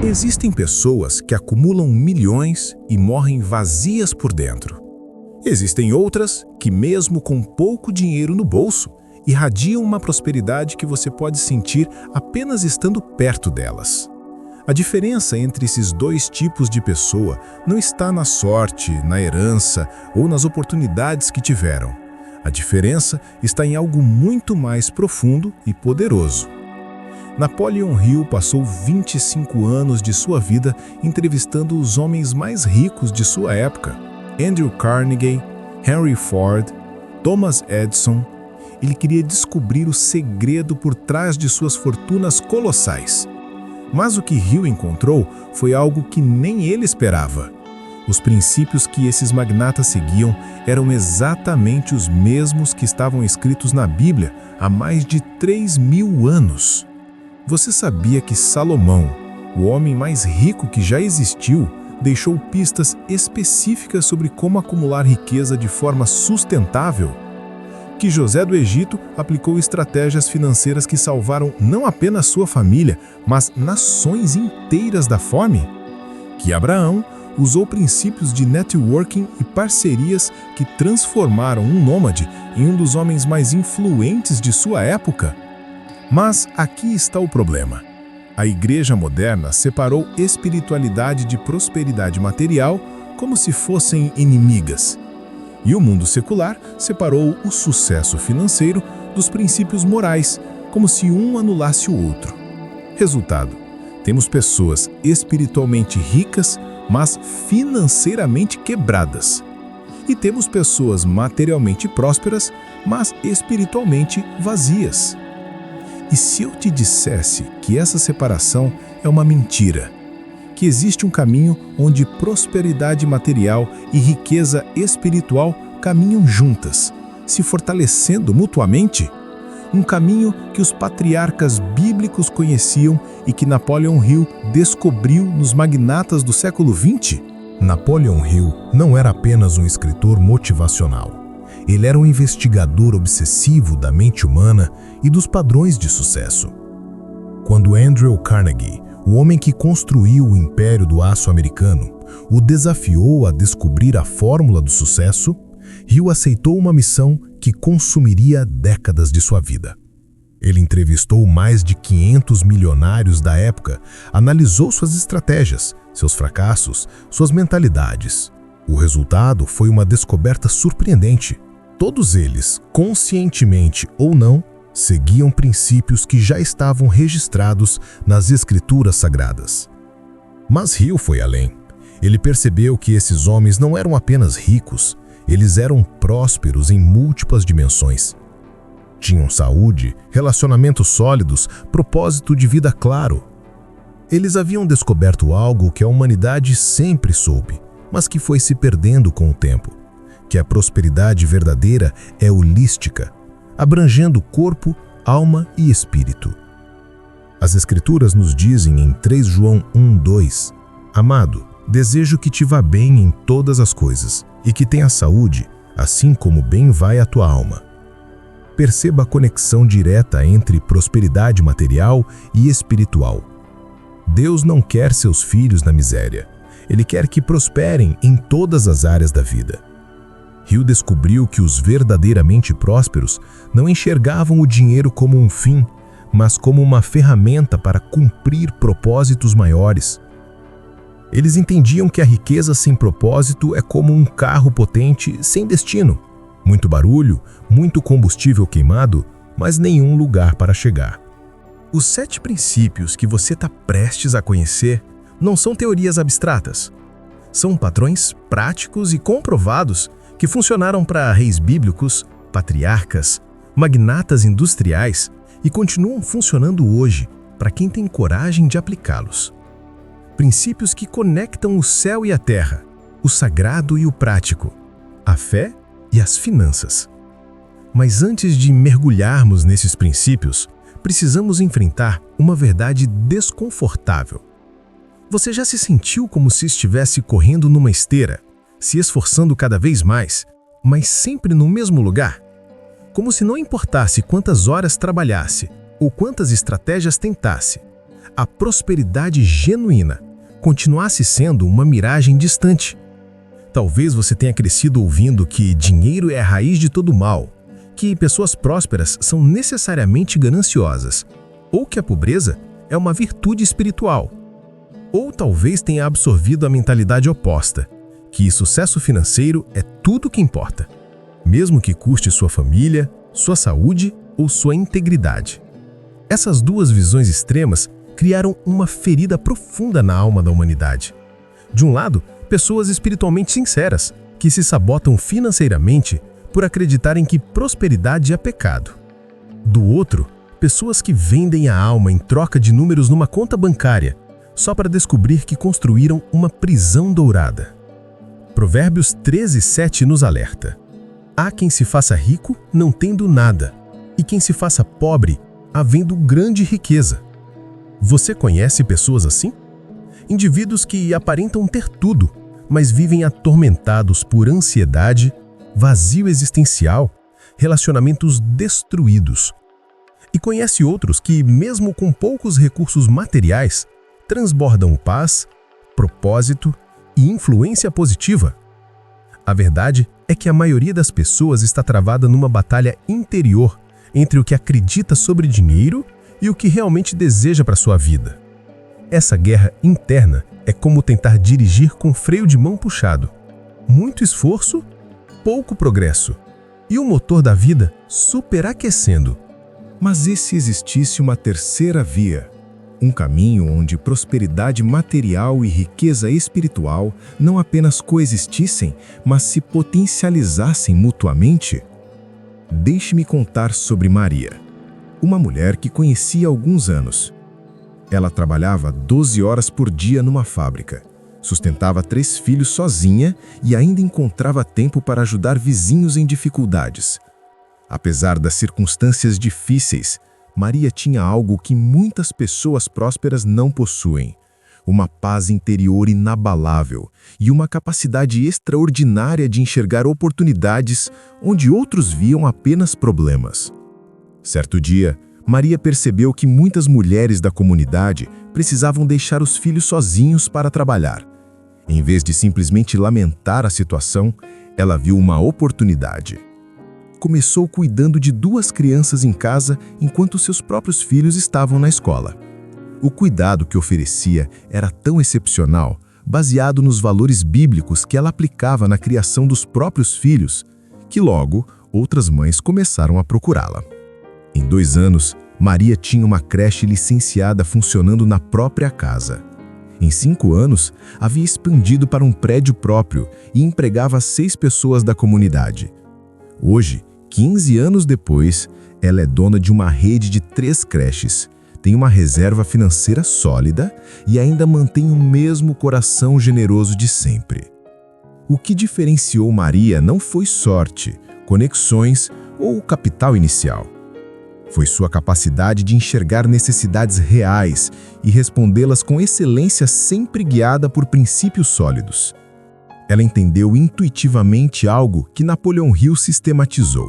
Existem pessoas que acumulam milhões e morrem vazias por dentro. Existem outras que, mesmo com pouco dinheiro no bolso, irradiam uma prosperidade que você pode sentir apenas estando perto delas. A diferença entre esses dois tipos de pessoa não está na sorte, na herança ou nas oportunidades que tiveram. A diferença está em algo muito mais profundo e poderoso. Napoleon Hill passou 25 anos de sua vida entrevistando os homens mais ricos de sua época: Andrew Carnegie, Henry Ford, Thomas Edison. Ele queria descobrir o segredo por trás de suas fortunas colossais. Mas o que Hill encontrou foi algo que nem ele esperava. Os princípios que esses magnatas seguiam eram exatamente os mesmos que estavam escritos na Bíblia há mais de 3.000 anos. Você sabia que Salomão, o homem mais rico que já existiu, deixou pistas específicas sobre como acumular riqueza de forma sustentável? Que José do Egito aplicou estratégias financeiras que salvaram não apenas sua família, mas nações inteiras da fome? Que Abraão usou princípios de networking e parcerias que transformaram um nômade em um dos homens mais influentes de sua época? Mas aqui está o problema. A igreja moderna separou espiritualidade de prosperidade material como se fossem inimigas. E o mundo secular separou o sucesso financeiro dos princípios morais, como se um anulasse o outro. Resultado: temos pessoas espiritualmente ricas, mas financeiramente quebradas. E temos pessoas materialmente prósperas, mas espiritualmente vazias. E se eu te dissesse que essa separação é uma mentira? Que existe um caminho onde prosperidade material e riqueza espiritual caminham juntas, se fortalecendo mutuamente? Um caminho que os patriarcas bíblicos conheciam e que Napoleon Hill descobriu nos magnatas do século XX? Napoleon Hill não era apenas um escritor motivacional. Ele era um investigador obsessivo da mente humana e dos padrões de sucesso. Quando Andrew Carnegie, o homem que construiu o império do aço americano, o desafiou a descobrir a fórmula do sucesso, Hill aceitou uma missão que consumiria décadas de sua vida. Ele entrevistou mais de 500 milionários da época, analisou suas estratégias, seus fracassos, suas mentalidades. O resultado foi uma descoberta surpreendente. Todos eles, conscientemente ou não, seguiam princípios que já estavam registrados nas Escrituras Sagradas. Mas Hill foi além. Ele percebeu que esses homens não eram apenas ricos, eles eram prósperos em múltiplas dimensões. Tinham saúde, relacionamentos sólidos, propósito de vida claro. Eles haviam descoberto algo que a humanidade sempre soube, mas que foi se perdendo com o tempo: que a prosperidade verdadeira é holística, abrangendo corpo, alma e espírito. As Escrituras nos dizem em 3 João 1:2: Amado, desejo que te vá bem em todas as coisas e que tenha saúde, assim como bem vai a tua alma. Perceba a conexão direta entre prosperidade material e espiritual. Deus não quer seus filhos na miséria. Ele quer que prosperem em todas as áreas da vida. Hill descobriu que os verdadeiramente prósperos não enxergavam o dinheiro como um fim, mas como uma ferramenta para cumprir propósitos maiores. Eles entendiam que a riqueza sem propósito é como um carro potente sem destino. Muito barulho, muito combustível queimado, mas nenhum lugar para chegar. Os 7 princípios que você está prestes a conhecer não são teorias abstratas. São padrões práticos e comprovados que funcionaram para reis bíblicos, patriarcas, magnatas industriais e continuam funcionando hoje para quem tem coragem de aplicá-los. Princípios que conectam o céu e a terra, o sagrado e o prático, a fé e as finanças. Mas antes de mergulharmos nesses princípios, precisamos enfrentar uma verdade desconfortável. Você já se sentiu como se estivesse correndo numa esteira, se esforçando cada vez mais, mas sempre no mesmo lugar? Como se não importasse quantas horas trabalhasse ou quantas estratégias tentasse, a prosperidade genuína continuasse sendo uma miragem distante. Talvez você tenha crescido ouvindo que dinheiro é a raiz de todo mal, que pessoas prósperas são necessariamente gananciosas, ou que a pobreza é uma virtude espiritual. Ou talvez tenha absorvido a mentalidade oposta, que sucesso financeiro é tudo que importa, mesmo que custe sua família, sua saúde ou sua integridade. Essas duas visões extremas criaram uma ferida profunda na alma da humanidade. De um lado, pessoas espiritualmente sinceras, que se sabotam financeiramente por acreditarem que prosperidade é pecado. Do outro, pessoas que vendem a alma em troca de números numa conta bancária, só para descobrir que construíram uma prisão dourada. Provérbios 13:7 nos alerta: há quem se faça rico não tendo nada, e quem se faça pobre havendo grande riqueza. Você conhece pessoas assim? Indivíduos que aparentam ter tudo, mas vivem atormentados por ansiedade, vazio existencial, relacionamentos destruídos. E conhece outros que, mesmo com poucos recursos materiais, transbordam paz, propósito e influência positiva. A verdade é que a maioria das pessoas está travada numa batalha interior entre o que acredita sobre dinheiro e o que realmente deseja para sua vida. Essa guerra interna é como tentar dirigir com freio de mão puxado. Muito esforço, pouco progresso, e o motor da vida superaquecendo. Mas e se existisse uma terceira via? Um caminho onde prosperidade material e riqueza espiritual não apenas coexistissem, mas se potencializassem mutuamente? Deixe-me contar sobre Maria, uma mulher que conheci há alguns anos. Ela trabalhava 12 horas por dia numa fábrica, sustentava 3 filhos sozinha e ainda encontrava tempo para ajudar vizinhos em dificuldades. Apesar das circunstâncias difíceis, Maria tinha algo que muitas pessoas prósperas não possuem: uma paz interior inabalável e uma capacidade extraordinária de enxergar oportunidades onde outros viam apenas problemas. Certo dia, Maria percebeu que muitas mulheres da comunidade precisavam deixar os filhos sozinhos para trabalhar. Em vez de simplesmente lamentar a situação, ela viu uma oportunidade. Começou cuidando de 2 crianças em casa enquanto seus próprios filhos estavam na escola. O cuidado que oferecia era tão excepcional, baseado nos valores bíblicos que ela aplicava na criação dos próprios filhos, que logo outras mães começaram a procurá-la. Em 2 anos, Maria tinha uma creche licenciada funcionando na própria casa. Em 5 anos, havia expandido para um prédio próprio e empregava 6 pessoas da comunidade. Hoje, 15 anos depois, ela é dona de uma rede de 3 creches, tem uma reserva financeira sólida e ainda mantém o mesmo coração generoso de sempre. O que diferenciou Maria não foi sorte, conexões ou capital inicial. Foi sua capacidade de enxergar necessidades reais e respondê-las com excelência, sempre guiada por princípios sólidos. Ela entendeu intuitivamente algo que Napoleão Hill sistematizou: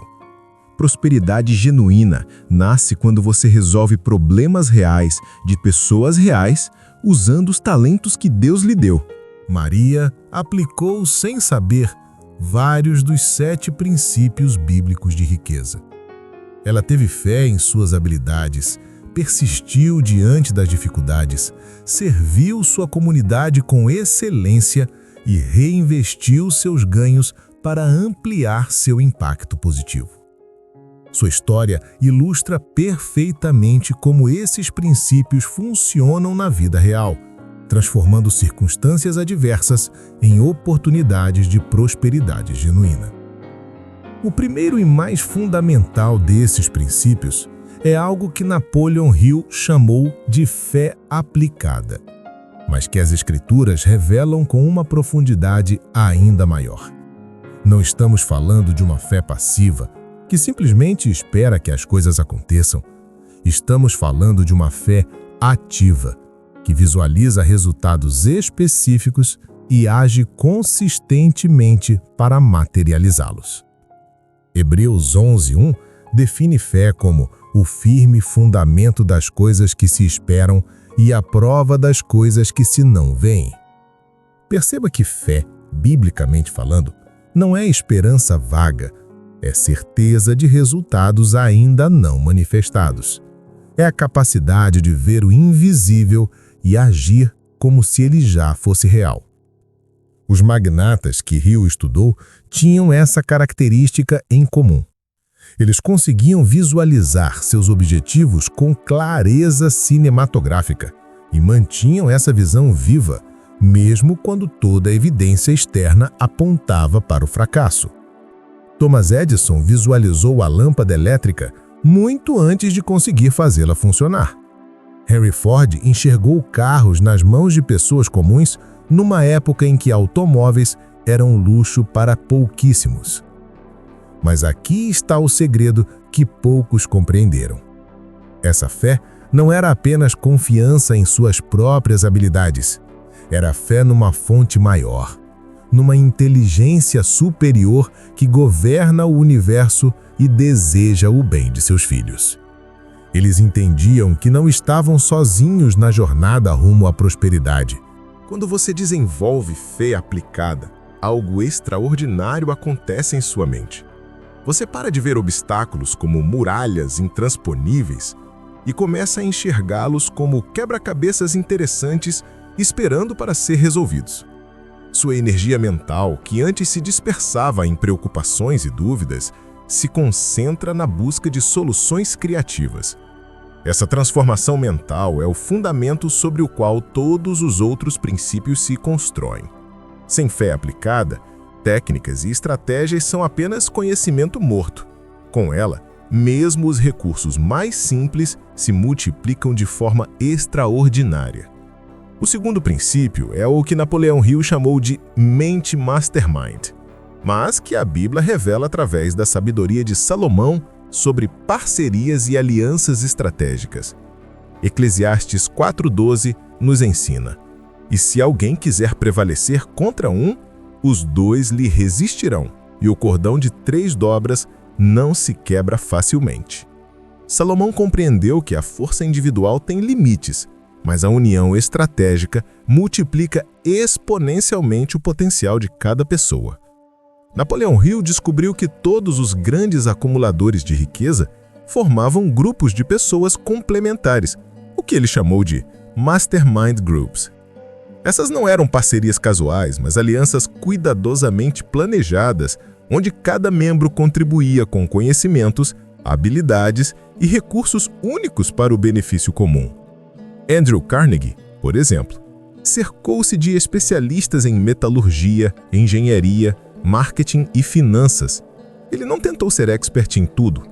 prosperidade genuína nasce quando você resolve problemas reais de pessoas reais usando os talentos que Deus lhe deu. Maria aplicou sem saber vários dos 7 princípios bíblicos de riqueza. Ela teve fé em suas habilidades, persistiu diante das dificuldades, serviu sua comunidade com excelência e reinvestiu seus ganhos para ampliar seu impacto positivo. Sua história ilustra perfeitamente como esses princípios funcionam na vida real, transformando circunstâncias adversas em oportunidades de prosperidade genuína. O primeiro e mais fundamental desses princípios é algo que Napoleão Hill chamou de fé aplicada, mas que as Escrituras revelam com uma profundidade ainda maior. Não estamos falando de uma fé passiva, que simplesmente espera que as coisas aconteçam. Estamos falando de uma fé ativa, que visualiza resultados específicos e age consistentemente para materializá-los. Hebreus 11:1 define fé como o firme fundamento das coisas que se esperam e a prova das coisas que se não veem. Perceba que fé, biblicamente falando, não é esperança vaga, é certeza de resultados ainda não manifestados. É a capacidade de ver o invisível e agir como se ele já fosse real. Os magnatas que Hill estudou tinham essa característica em comum. Eles conseguiam visualizar seus objetivos com clareza cinematográfica e mantinham essa visão viva, mesmo quando toda a evidência externa apontava para o fracasso. Thomas Edison visualizou a lâmpada elétrica muito antes de conseguir fazê-la funcionar. Henry Ford enxergou carros nas mãos de pessoas comuns numa época em que automóveis eram luxo para pouquíssimos. Mas aqui está o segredo que poucos compreenderam. Essa fé não era apenas confiança em suas próprias habilidades. Era fé numa fonte maior, numa inteligência superior que governa o universo e deseja o bem de seus filhos. Eles entendiam que não estavam sozinhos na jornada rumo à prosperidade. Quando você desenvolve fé aplicada, algo extraordinário acontece em sua mente. Você para de ver obstáculos como muralhas intransponíveis e começa a enxergá-los como quebra-cabeças interessantes esperando para ser resolvidos. Sua energia mental, que antes se dispersava em preocupações e dúvidas, se concentra na busca de soluções criativas. Essa transformação mental é o fundamento sobre o qual todos os outros princípios se constroem. Sem fé aplicada, técnicas e estratégias são apenas conhecimento morto. Com ela, mesmo os recursos mais simples se multiplicam de forma extraordinária. O segundo princípio é o que Napoleão Hill chamou de mente mastermind, mas que a Bíblia revela através da sabedoria de Salomão sobre parcerias e alianças estratégicas. Eclesiastes 4:12 nos ensina: "E se alguém quiser prevalecer contra um, os dois lhe resistirão, e o cordão de 3 dobras não se quebra facilmente." Salomão compreendeu que a força individual tem limites, mas a união estratégica multiplica exponencialmente o potencial de cada pessoa. Napoleão Hill descobriu que todos os grandes acumuladores de riqueza formavam grupos de pessoas complementares, o que ele chamou de Mastermind Groups. Essas não eram parcerias casuais, mas alianças cuidadosamente planejadas, onde cada membro contribuía com conhecimentos, habilidades e recursos únicos para o benefício comum. Andrew Carnegie, por exemplo, cercou-se de especialistas em metalurgia, engenharia, marketing e finanças. Ele não tentou ser expert em tudo.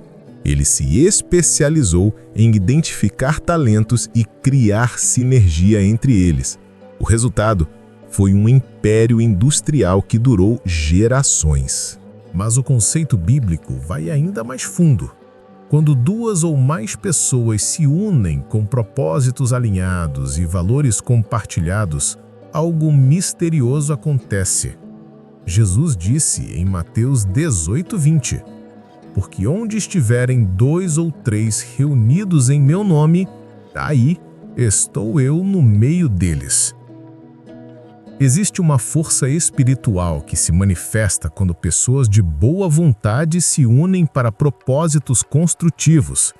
Ele se especializou em identificar talentos e criar sinergia entre eles. O resultado foi um império industrial que durou gerações. Mas o conceito bíblico vai ainda mais fundo. Quando 2 ou mais pessoas se unem com propósitos alinhados e valores compartilhados, algo misterioso acontece. Jesus disse em Mateus 18:20, "Porque onde estiverem 2 ou 3 reunidos em meu nome, aí estou eu no meio deles." Existe uma força espiritual que se manifesta quando pessoas de boa vontade se unem para propósitos construtivos.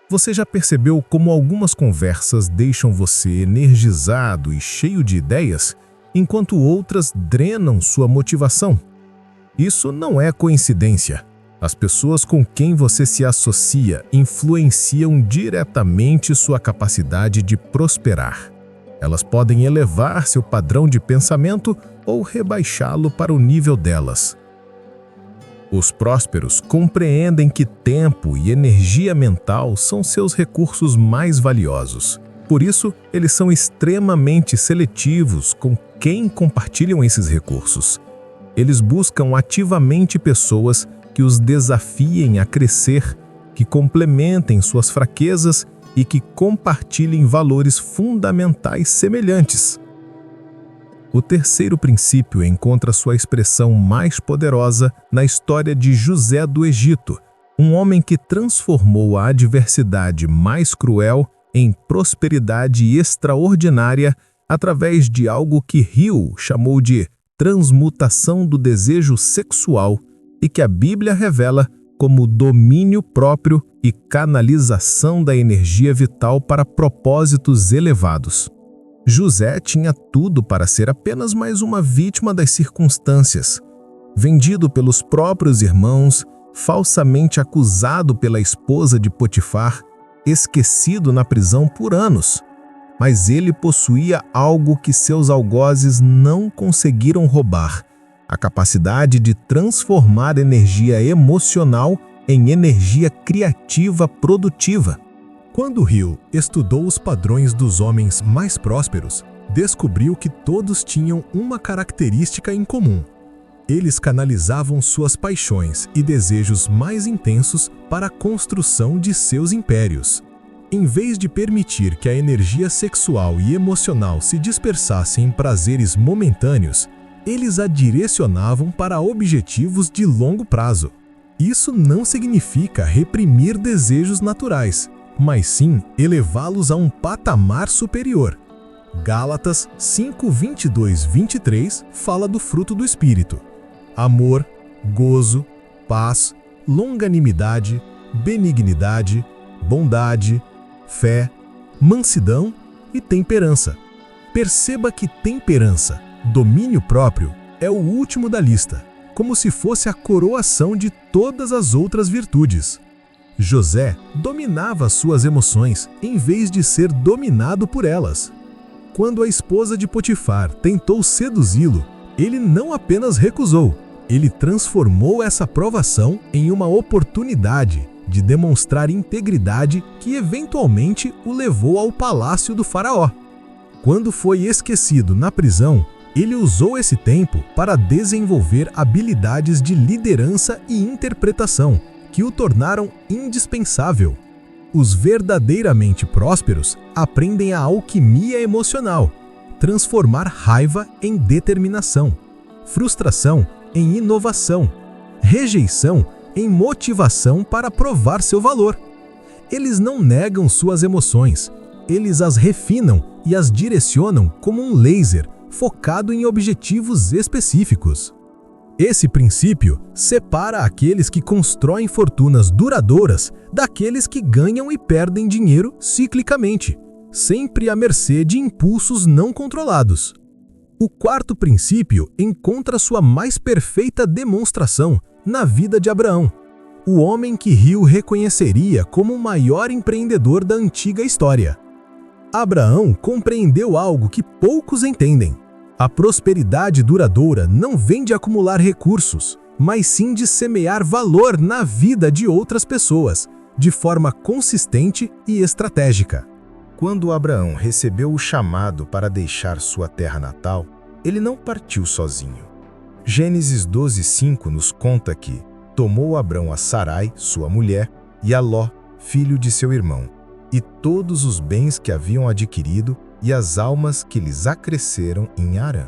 Você já percebeu como algumas conversas deixam você energizado e cheio de ideias, enquanto outras drenam sua motivação? Isso não é coincidência. As pessoas com quem você se associa influenciam diretamente sua capacidade de prosperar. Elas podem elevar seu padrão de pensamento ou rebaixá-lo para o nível delas. Os prósperos compreendem que tempo e energia mental são seus recursos mais valiosos. Por isso, eles são extremamente seletivos com quem compartilham esses recursos. Eles buscam ativamente pessoas que os desafiem a crescer, que complementem suas fraquezas e que compartilhem valores fundamentais semelhantes. O terceiro princípio encontra sua expressão mais poderosa na história de José do Egito, um homem que transformou a adversidade mais cruel em prosperidade extraordinária através de algo que Hill chamou de transmutação do desejo sexual e que a Bíblia revela como domínio próprio e canalização da energia vital para propósitos elevados. José tinha tudo para ser apenas mais uma vítima das circunstâncias. Vendido pelos próprios irmãos, falsamente acusado pela esposa de Potifar, esquecido na prisão por anos. Mas ele possuía algo que seus algozes não conseguiram roubar: a capacidade de transformar energia emocional em energia criativa produtiva. Quando Hill estudou os padrões dos homens mais prósperos, descobriu que todos tinham uma característica em comum. Eles canalizavam suas paixões e desejos mais intensos para a construção de seus impérios. Em vez de permitir que a energia sexual e emocional se dispersassem em prazeres momentâneos, eles a direcionavam para objetivos de longo prazo. Isso não significa reprimir desejos naturais, mas sim elevá-los a um patamar superior. Gálatas 5:22-23 fala do fruto do Espírito: amor, gozo, paz, longanimidade, benignidade, bondade, fé, mansidão e temperança. Perceba que temperança, domínio próprio, é o último da lista, como se fosse a coroação de todas as outras virtudes. José dominava suas emoções em vez de ser dominado por elas. Quando a esposa de Potifar tentou seduzi-lo, ele não apenas recusou, ele transformou essa provação em uma oportunidade de demonstrar integridade que eventualmente o levou ao palácio do faraó. Quando foi esquecido na prisão, ele usou esse tempo para desenvolver habilidades de liderança e interpretação, que o tornaram indispensável. Os verdadeiramente prósperos aprendem a alquimia emocional, transformar raiva em determinação, frustração em inovação, rejeição em motivação para provar seu valor. Eles não negam suas emoções, eles as refinam e as direcionam como um laser focado em objetivos específicos. Esse princípio separa aqueles que constroem fortunas duradouras daqueles que ganham e perdem dinheiro ciclicamente, sempre à mercê de impulsos não controlados. O quarto princípio encontra sua mais perfeita demonstração na vida de Abraão, o homem que Hill reconheceria como o maior empreendedor da antiga história. Abraão compreendeu algo que poucos entendem. A prosperidade duradoura não vem de acumular recursos, mas sim de semear valor na vida de outras pessoas, de forma consistente e estratégica. Quando Abraão recebeu o chamado para deixar sua terra natal, ele não partiu sozinho. Gênesis 12:5 nos conta que tomou Abrão a Sarai, sua mulher, e a Ló, filho de seu irmão, e todos os bens que haviam adquirido e as almas que lhes acresceram em Harã.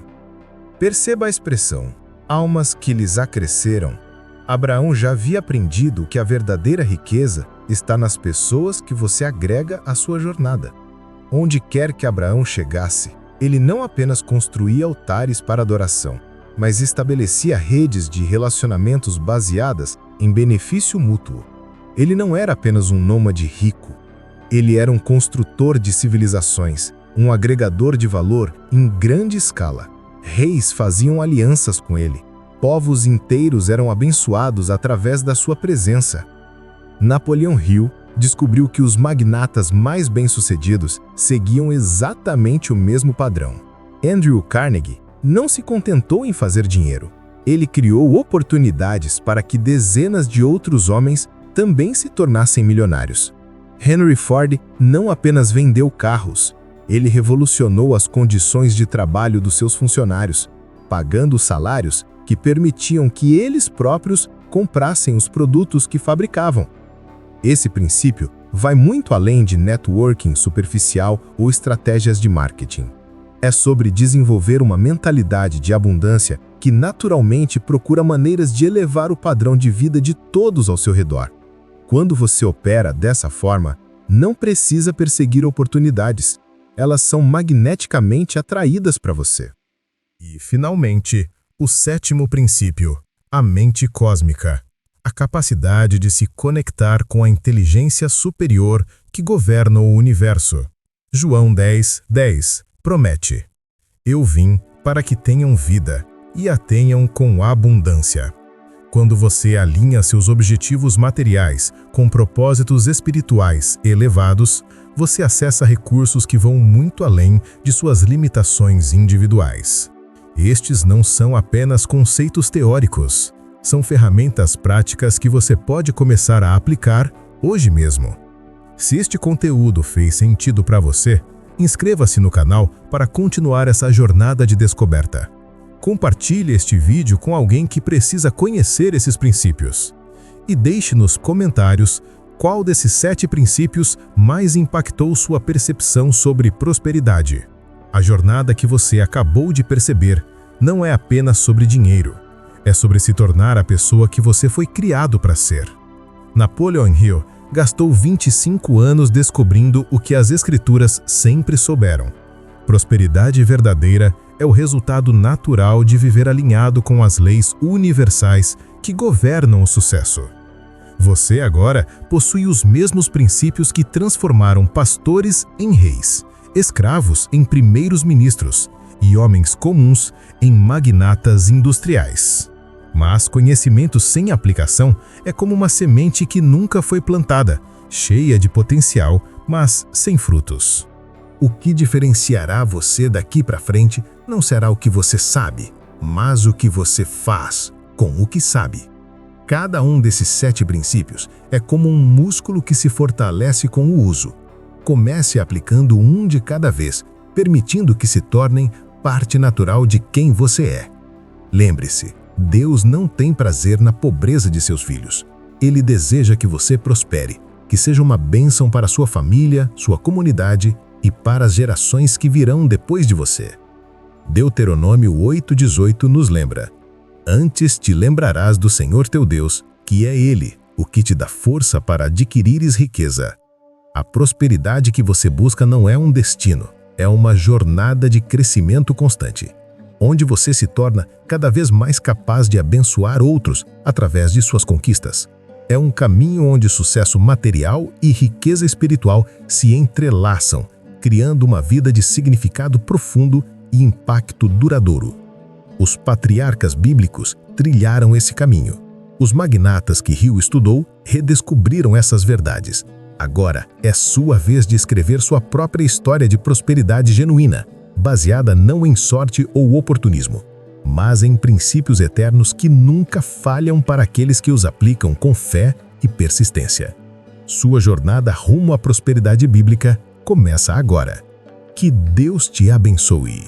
Perceba a expressão, almas que lhes acresceram. Abraão já havia aprendido que a verdadeira riqueza está nas pessoas que você agrega à sua jornada. Onde quer que Abraão chegasse, ele não apenas construía altares para adoração, mas estabelecia redes de relacionamentos baseadas em benefício mútuo. Ele não era apenas um nômade rico, ele era um construtor de civilizações, um agregador de valor em grande escala. Reis faziam alianças com ele. Povos inteiros eram abençoados através da sua presença. Napoleão Hill descobriu que os magnatas mais bem-sucedidos seguiam exatamente o mesmo padrão. Andrew Carnegie não se contentou em fazer dinheiro. Ele criou oportunidades para que dezenas de outros homens também se tornassem milionários. Henry Ford não apenas vendeu carros, ele revolucionou as condições de trabalho dos seus funcionários, pagando salários que permitiam que eles próprios comprassem os produtos que fabricavam. Esse princípio vai muito além de networking superficial ou estratégias de marketing. É sobre desenvolver uma mentalidade de abundância que naturalmente procura maneiras de elevar o padrão de vida de todos ao seu redor. Quando você opera dessa forma, não precisa perseguir oportunidades. Elas são magneticamente atraídas para você. E, finalmente, o 7º princípio, a mente cósmica. A capacidade de se conectar com a inteligência superior que governa o universo. João 10:10 promete: Eu vim para que tenham vida e a tenham com abundância. Quando você alinha seus objetivos materiais com propósitos espirituais elevados, você acessa recursos que vão muito além de suas limitações individuais. Estes não são apenas conceitos teóricos, são ferramentas práticas que você pode começar a aplicar hoje mesmo. Se este conteúdo fez sentido para você, inscreva-se no canal para continuar essa jornada de descoberta. Compartilhe este vídeo com alguém que precisa conhecer esses princípios. E deixe nos comentários qual desses 7 princípios mais impactou sua percepção sobre prosperidade. A jornada que você acabou de perceber não é apenas sobre dinheiro, é sobre se tornar a pessoa que você foi criado para ser. Napoleon Hill gastou 25 anos descobrindo o que as Escrituras sempre souberam. Prosperidade verdadeira é o resultado natural de viver alinhado com as leis universais que governam o sucesso. Você agora possui os mesmos princípios que transformaram pastores em reis, escravos em primeiros ministros e homens comuns em magnatas industriais. Mas conhecimento sem aplicação é como uma semente que nunca foi plantada, cheia de potencial, mas sem frutos. O que diferenciará você daqui para frente não será o que você sabe, mas o que você faz com o que sabe. Cada um desses 7 princípios é como um músculo que se fortalece com o uso. Comece aplicando um de cada vez, permitindo que se tornem parte natural de quem você é. Lembre-se, Deus não tem prazer na pobreza de seus filhos. Ele deseja que você prospere, que seja uma bênção para sua família, sua comunidade e para as gerações que virão depois de você. Deuteronômio 8:18 nos lembra: Antes te lembrarás do Senhor teu Deus, que é Ele, o que te dá força para adquirires riqueza. A prosperidade que você busca não é um destino, é uma jornada de crescimento constante, onde você se torna cada vez mais capaz de abençoar outros através de suas conquistas. É um caminho onde sucesso material e riqueza espiritual se entrelaçam, criando uma vida de significado profundo e impacto duradouro. Os patriarcas bíblicos trilharam esse caminho. Os magnatas que Hill estudou redescobriram essas verdades. Agora é sua vez de escrever sua própria história de prosperidade genuína, baseada não em sorte ou oportunismo, mas em princípios eternos que nunca falham para aqueles que os aplicam com fé e persistência. Sua jornada rumo à prosperidade bíblica começa agora. Que Deus te abençoe.